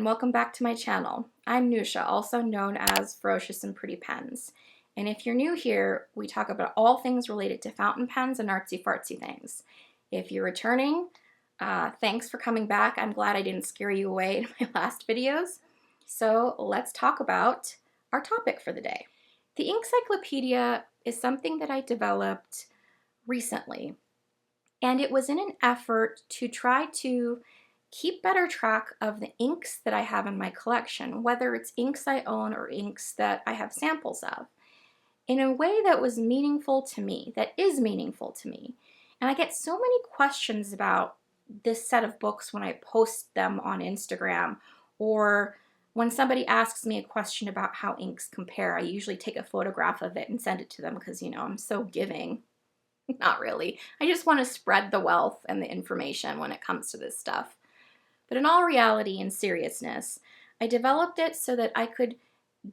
and welcome back to my channel. I'm Nusha, also known as Ferocious and Pretty Pens. And if you're new here, we talk about all things related to fountain pens and artsy-fartsy things. If you're returning, thanks for coming back. I'm glad I didn't scare you away in my last videos. So let's talk about our topic for the day. The Ink-Cyclopedia is something that I developed recently, and it was in an effort to try to keep better track of the inks that I have in my collection, whether it's inks I own or inks that I have samples of, in a way that was meaningful to me, that is meaningful to me. And I get so many questions about this set of books when I post them on Instagram, or when somebody asks me a question about how inks compare. I usually take a photograph of it and send it to them because, you know, I'm so giving. Not really. I just want to spread the wealth and the information when it comes to this stuff. But in all reality and seriousness, I developed it so that I could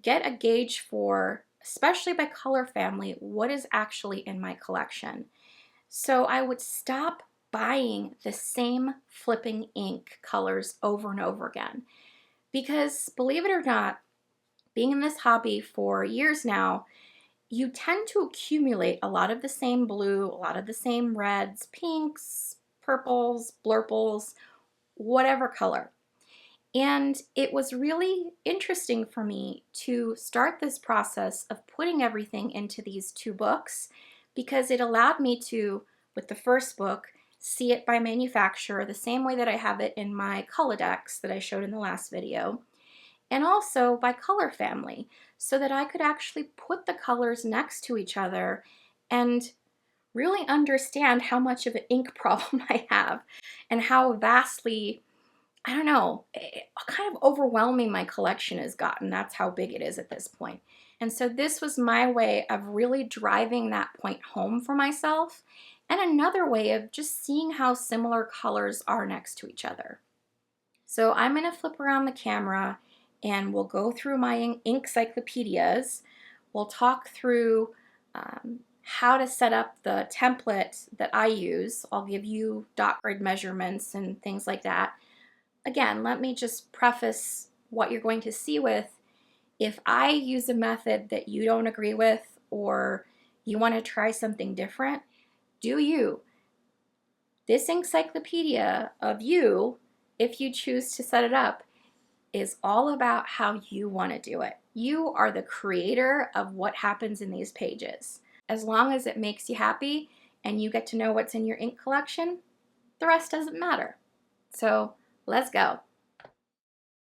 get a gauge for, especially by color family, what is actually in my collection. So I would stop buying the same flipping ink colors over and over again. Because believe it or not, being in this hobby for years now, you tend to accumulate a lot of the same blue, a lot of the same reds, pinks, purples, blurples, whatever color. And it was really interesting for me to start this process of putting everything into these two books, because it allowed me to, with the first book, see it by manufacturer the same way that I have it in my Colodex that I showed in the last video, and also by color family, so that I could actually put the colors next to each other and really understand how much of an ink problem I have and how vastly, I don't know, kind of overwhelming my collection has gotten. That's how big it is at this point. And so this was my way of really driving that point home for myself, and another way of just seeing how similar colors are next to each other. So I'm going to flip around the camera and we'll go through my Ink-Cyclopedias. We'll talk through how to set up the template that I use. I'll give you dot grid measurements and things like that. Again, let me just preface what you're going to see with. If I use a method that you don't agree with, or you want to try something different, do you. This Ink-Cyclopedia of you, if you choose to set it up, is all about how you want to do it. You are the creator of what happens in these pages. As long as it makes you happy and you get to know what's in your ink collection, the rest doesn't matter. So let's go.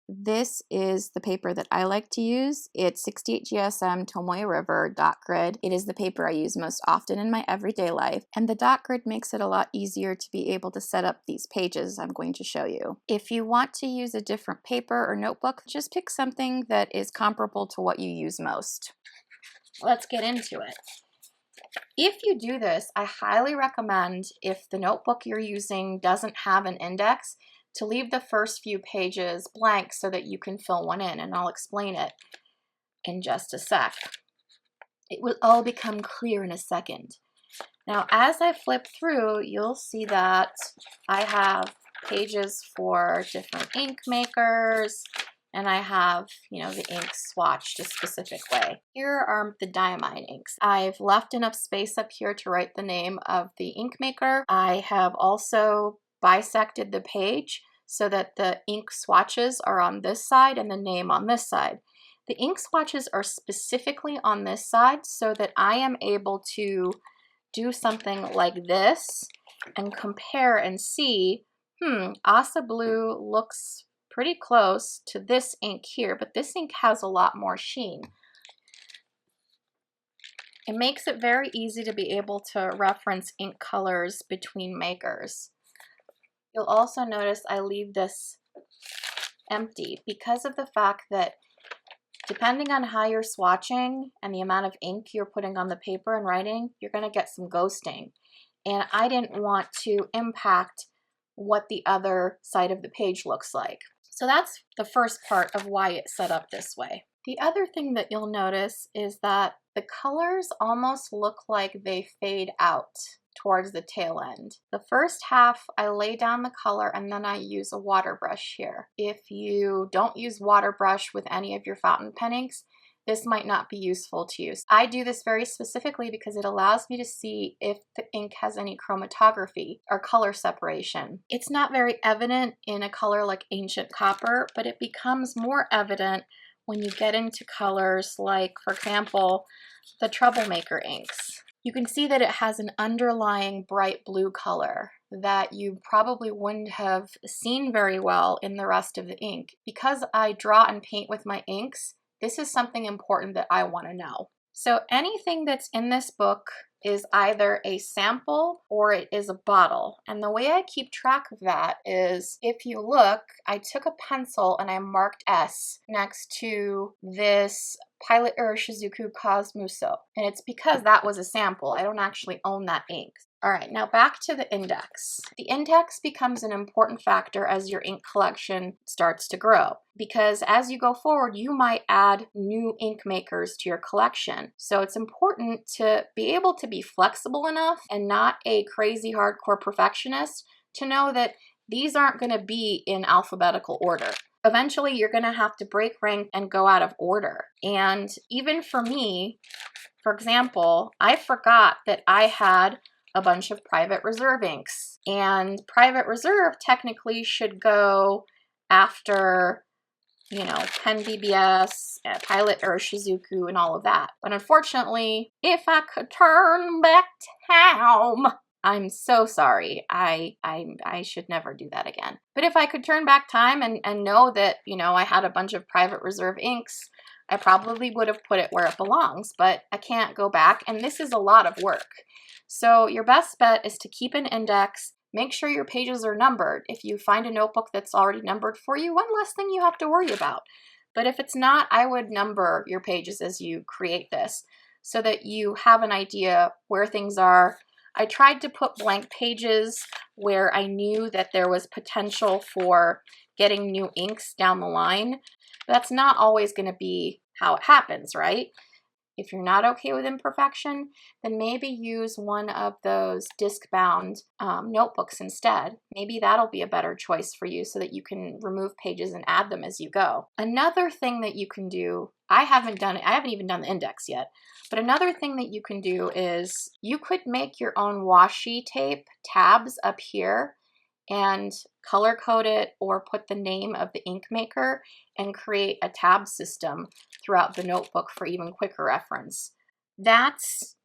This is the paper that I like to use. It's 68 GSM Tomoe River dot grid. It is the paper I use most often in my everyday life, and the dot grid makes it a lot easier to be able to set up these pages I'm going to show you. If you want to use a different paper or notebook, just pick something that is comparable to what you use most. Let's get into it. If you do this, I highly recommend, if the notebook you're using doesn't have an index, to leave the first few pages blank so that you can fill one in, and I'll explain it in just a sec. It will all become clear in a second. Now, as I flip through, you'll see that I have pages for different ink makers, and I have, you know, the ink swatched a specific way. Here are the Diamine inks. I've left enough space up here to write the name of the ink maker. I have also bisected the page so that the ink swatches are on this side and the name on this side. The ink swatches are specifically on this side so that I am able to do something like this and compare and see, Asa Blue looks pretty close to this ink here, but this ink has a lot more sheen. It makes it very easy to be able to reference ink colors between makers. You'll also notice I leave this empty because of the fact that depending on how you're swatching and the amount of ink you're putting on the paper and writing, you're going to get some ghosting. And I didn't want to impact what the other side of the page looks like. So that's the first part of why it's set up this way. The other thing that you'll notice is that the colors almost look like they fade out towards the tail end. The first half, I lay down the color and then I use a water brush here. If you don't use water brush with any of your fountain pen inks, this might not be useful to you. I do this very specifically because it allows me to see if the ink has any chromatography or color separation. It's not very evident in a color like ancient copper, but it becomes more evident when you get into colors like, for example, the Troublemaker inks. You can see that it has an underlying bright blue color that you probably wouldn't have seen very well in the rest of the ink. Because I draw and paint with my inks, this is something important that I want to know. So anything that's in this book is either a sample or it is a bottle. And the way I keep track of that is, if you look, I took a pencil and I marked S next to this Pilot Iroshizuku Cosmuso. And it's because that was a sample. I don't actually own that ink. All right, now back to the index. The index becomes an important factor as your ink collection starts to grow, because as you go forward, you might add new ink makers to your collection. So it's important to be able to be flexible enough and not a crazy hardcore perfectionist to know that these aren't going to be in alphabetical order. Eventually, you're going to have to break rank and go out of order. And even for me, for example, I forgot that I had a bunch of private reserve inks, and private reserve technically should go after, you know, Pen BBS, Pilot Iroshizuku, and all of that. But unfortunately, if I could turn back time, I'm so sorry. I should never do that again. But if I could turn back time and know that, you know, I had a bunch of private reserve inks, I probably would have put it where it belongs, but I can't go back, and this is a lot of work. So your best bet is to keep an index. Make sure your pages are numbered. If you find a notebook that's already numbered for you, one less thing you have to worry about. But if it's not, I would number your pages as you create this so that you have an idea where things are. I tried to put blank pages where I knew that there was potential for getting new inks down the line. That's not always going to be how it happens, right? If you're not okay with imperfection, then maybe use one of those disc-bound notebooks instead. Maybe that'll be a better choice for you so that you can remove pages and add them as you go. Another thing that you can do, I haven't even done the index yet, but another thing that you can do is you could make your own washi tape tabs up here and color code it or put the name of the ink maker and create a tab system throughout the notebook for even quicker reference. That's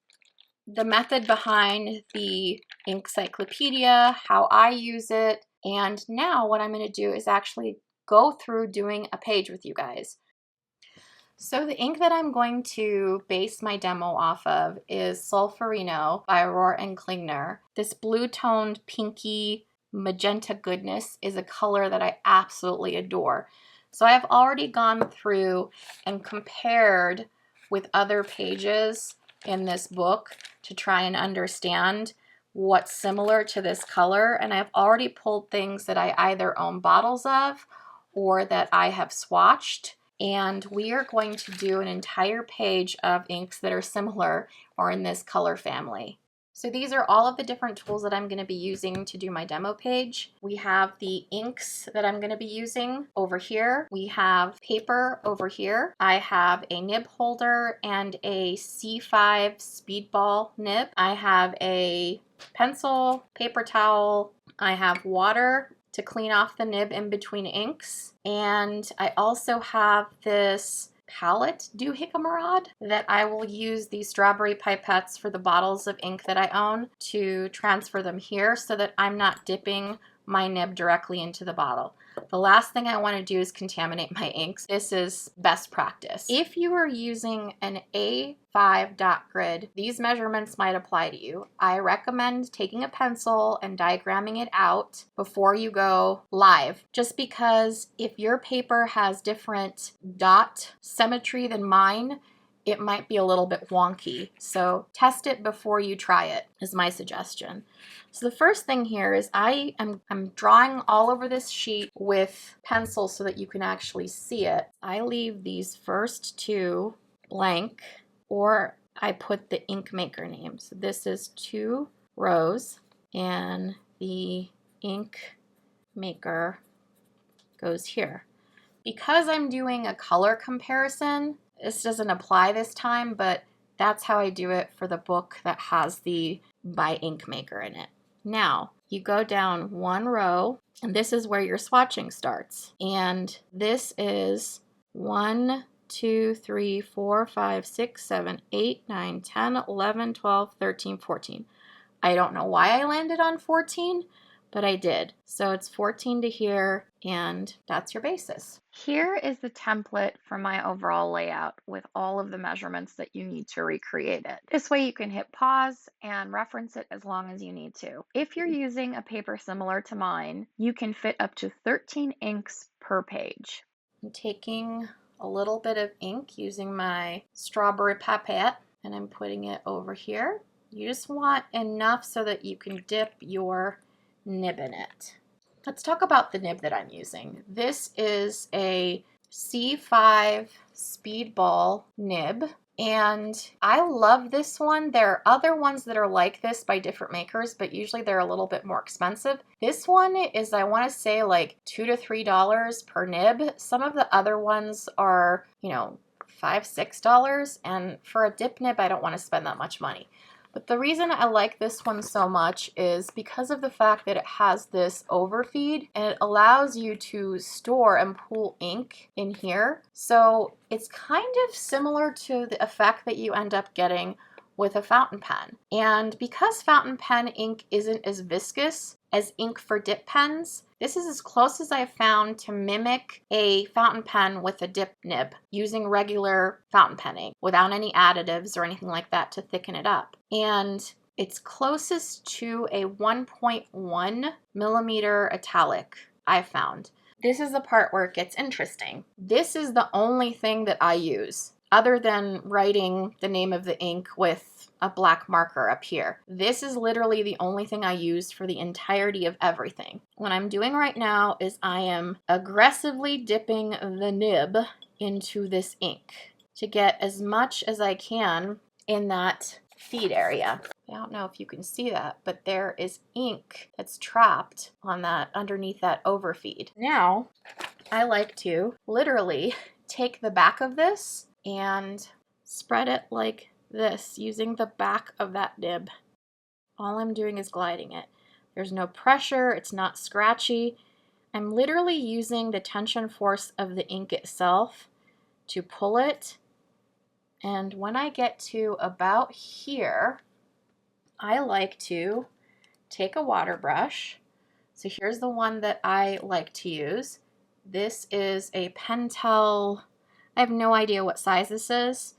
the method behind the Ink-Cyclopedia, how I use it, and now what I'm going to do is actually go through doing a page with you guys. So the ink that I'm going to base my demo off of is Solferino by Rohrer and Klingner. This blue-toned pinky magenta goodness is a color that I absolutely adore. So I have already gone through and compared with other pages in this book to try and understand what's similar to this color, and I've already pulled things that I either own bottles of or that I have swatched, and we are going to do an entire page of inks that are similar or in this color family. So these are all of the different tools that I'm going to be using to do my demo page. We have the inks that I'm going to be using over here. We have paper over here. I have a nib holder and a C5 Speedball nib. I have a pencil, paper towel. I have water to clean off the nib in between inks. And I also have this palette doohickeyrod that I will use these strawberry pipettes for the bottles of ink that I own to transfer them here so that I'm not dipping my nib directly into the bottle. The last thing I want to do is contaminate my inks. This is best practice. If you are using an A5 dot grid, these measurements might apply to you. I recommend taking a pencil and diagramming it out before you go live, just because if your paper has different dot symmetry than mine, it might be a little bit wonky. So test it before you try it, is my suggestion. So the first thing here is I'm drawing all over this sheet with pencil so that you can actually see it. I leave these first two blank, or I put the ink maker name. So this is 2 rows, and the ink maker goes here. Because I'm doing a color comparison, this doesn't apply this time, but that's how I do it for the book that has the by ink maker in it. Now, you go down one row, and this is where your swatching starts. And this is 1, 2, 3, 4, 5, 6, 7, 8, 9, 10, 11, 12, 13, 14. I don't know why I landed on 14, but I did. So it's 14 to here, and that's your basis. Here is the template for my overall layout with all of the measurements that you need to recreate it. This way you can hit pause and reference it as long as you need to. If you're using a paper similar to mine, you can fit up to 13 inks per page. I'm taking a little bit of ink using my strawberry pipette, and I'm putting it over here. You just want enough so that you can dip your nib in it. Let's talk about the nib that I'm using. This is a C5 Speedball nib, and I love this one. There are other ones that are like this by different makers, but usually they're a little bit more expensive. This one is, I want to say, like $2 to $3 per nib. Some of the other ones are, you know, $5, $6, and for a dip nib, I don't want to spend that much money. But the reason I like this one so much is because of the fact that it has this overfeed, and it allows you to store and pool ink in here. So it's kind of similar to the effect that you end up getting with a fountain pen. And because fountain pen ink isn't as viscous as ink for dip pens, this is as close as I've found to mimic a fountain pen with a dip nib using regular fountain pen ink without any additives or anything like that to thicken it up. And it's closest to a 1.1 millimeter italic I've found. This is the part where it gets interesting. This is the only thing that I use other than writing the name of the ink with a black marker up here. This is literally the only thing I use for the entirety of everything. What I'm doing right now is I am aggressively dipping the nib into this ink to get as much as I can in that feed area. I don't know if you can see that, but there is ink that's trapped on that underneath that overfeed. Now, I like to literally take the back of this and spread it like this using the back of that nib. All I'm doing is gliding it. There's no pressure, it's not scratchy. I'm literally using the tension force of the ink itself to pull it. And when I get to about here, I like to take a water brush. So here's the one that I like to use. This is a Pentel. I have no idea what size this is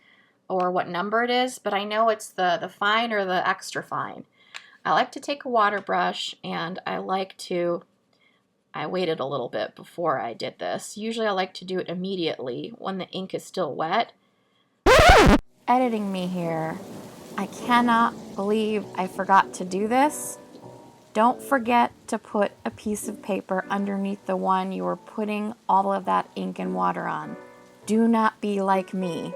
or what number it is, but I know it's the fine or the extra fine. I like to take a water brush, and I waited a little bit before I did this. Usually I like to do it immediately when the ink is still wet. Editing me here. I cannot believe I forgot to do this. Don't forget to put a piece of paper underneath the one you were putting all of that ink and water on. Do not be like me.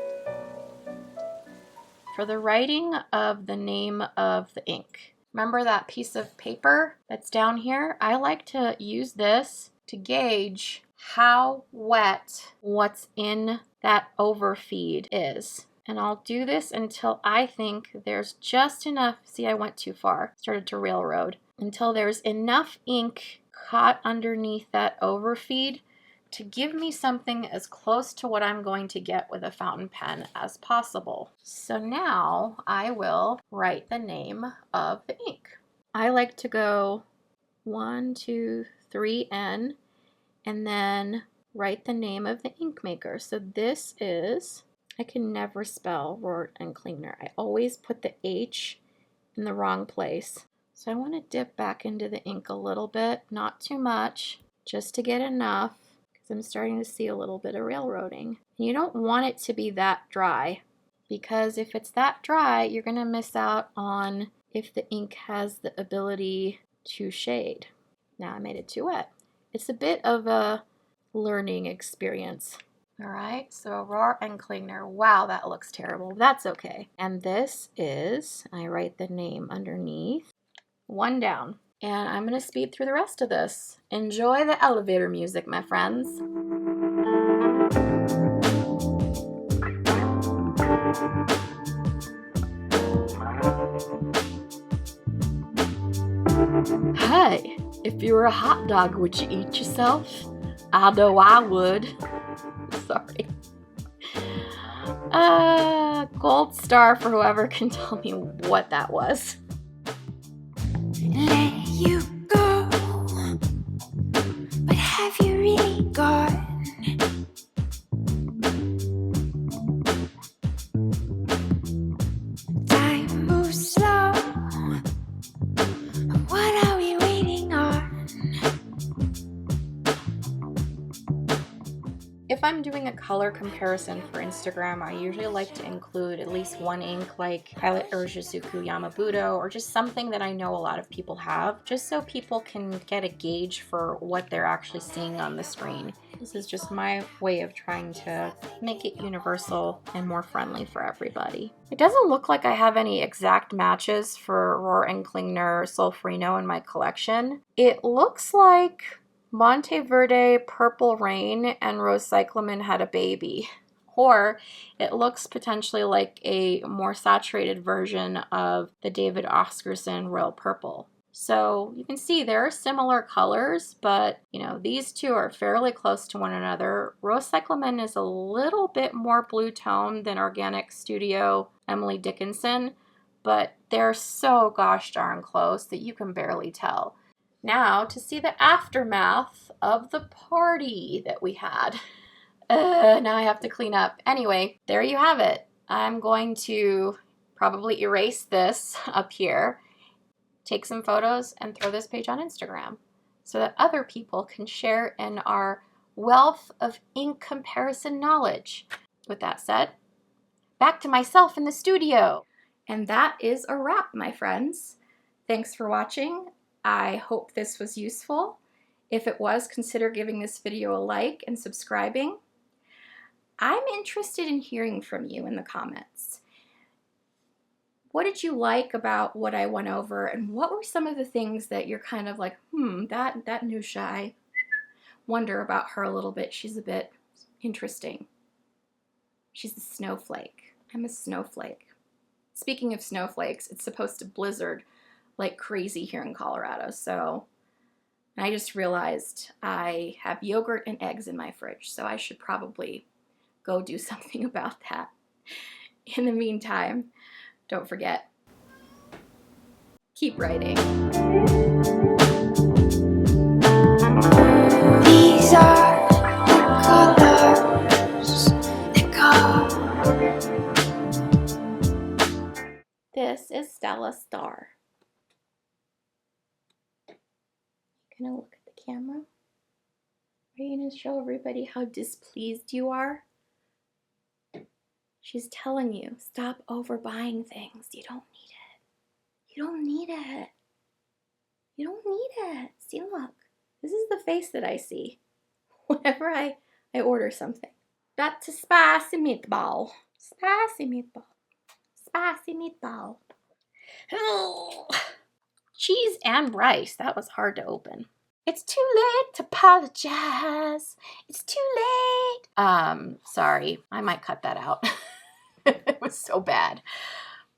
For the writing of the name of the ink, remember that piece of paper that's down here? I like to use this to gauge how wet what's in that overfeed is. And I'll do this until I think there's just enough. See, I went too far. Started to railroad. Until there's enough ink caught underneath that overfeed to give me something as close to what I'm going to get with a fountain pen as possible. So now I will write the name of the ink. I like to go 1, 2, 3, N, and then write the name of the ink maker. So this is, I can never spell Rohrer and Klingner. I always put the H in the wrong place. So I want to dip back into the ink a little bit, not too much, just to get enough. I'm starting to see a little bit of railroading. And you don't want it to be that dry, because if it's that dry, you're going to miss out on if the ink has the ability to shade. Now I made it too wet. It's a bit of a learning experience. All right, so Rohrer and Klingner. Wow, that looks terrible. That's okay. And this is, I write the name underneath, One down. And I'm gonna speed through the rest of this. Enjoy the elevator music, my friends. Hey, if you were a hot dog, would you eat yourself? I know I would. Sorry. Gold star for whoever can tell me what that was. Let you go, but have you really gone? Time moves slow. What are we waiting on? If I'm doing a color comparison for Instagram, I usually like to include at least one ink like Pilot Iroshizuku Yama Budo, or just something that I know a lot of people have, just so people can get a gauge for what they're actually seeing on the screen. This is just my way of trying to make it universal and more friendly for everybody. It doesn't look like I have any exact matches for Rohrer and Klingner Solferino in my collection. It looks like Monteverde, Purple Rain, and Rose Cyclamen had a baby. Or it looks potentially like a more saturated version of the David Oscarson Royal Purple. So you can see there are similar colors, but you know, these two are fairly close to one another. Rose Cyclamen is a little bit more blue tone than Organic Studio Emily Dickinson, but they're so gosh darn close that you can barely tell. Now to see the aftermath of the party that we had. Now I have to clean up. Anyway, there you have it. I'm going to probably erase this up here, take some photos, and throw this page on Instagram so that other people can share in our wealth of ink comparison knowledge. With that said, back to myself in the studio. And that is a wrap, my friends. Thanks for watching. I hope this was useful. If it was, consider giving this video a like and subscribing. I'm interested in hearing from you in the comments. What did you like about what I went over, and what were some of the things that you're kind of like, that Nusha, I wonder about her a little bit. She's a bit interesting. She's a snowflake. I'm a snowflake. Speaking of snowflakes, it's supposed to blizzard like crazy here in Colorado, so I just realized I have yogurt and eggs in my fridge, so I should probably go do something about that. In the meantime, don't forget, keep writing. These are colors that go. This is Stella Star. Gonna look at the camera. Are you gonna show everybody how displeased you are? She's telling you, stop overbuying things. You don't need it. You don't need it. You don't need it. See, look. This is the face that I see whenever I order something. That's a spicy meatball. Spicy meatball. Spicy meatball. Oh. Cheese and rice. That was hard to open. It's too late to apologize. It's too late. Sorry. I might cut that out. It was so bad.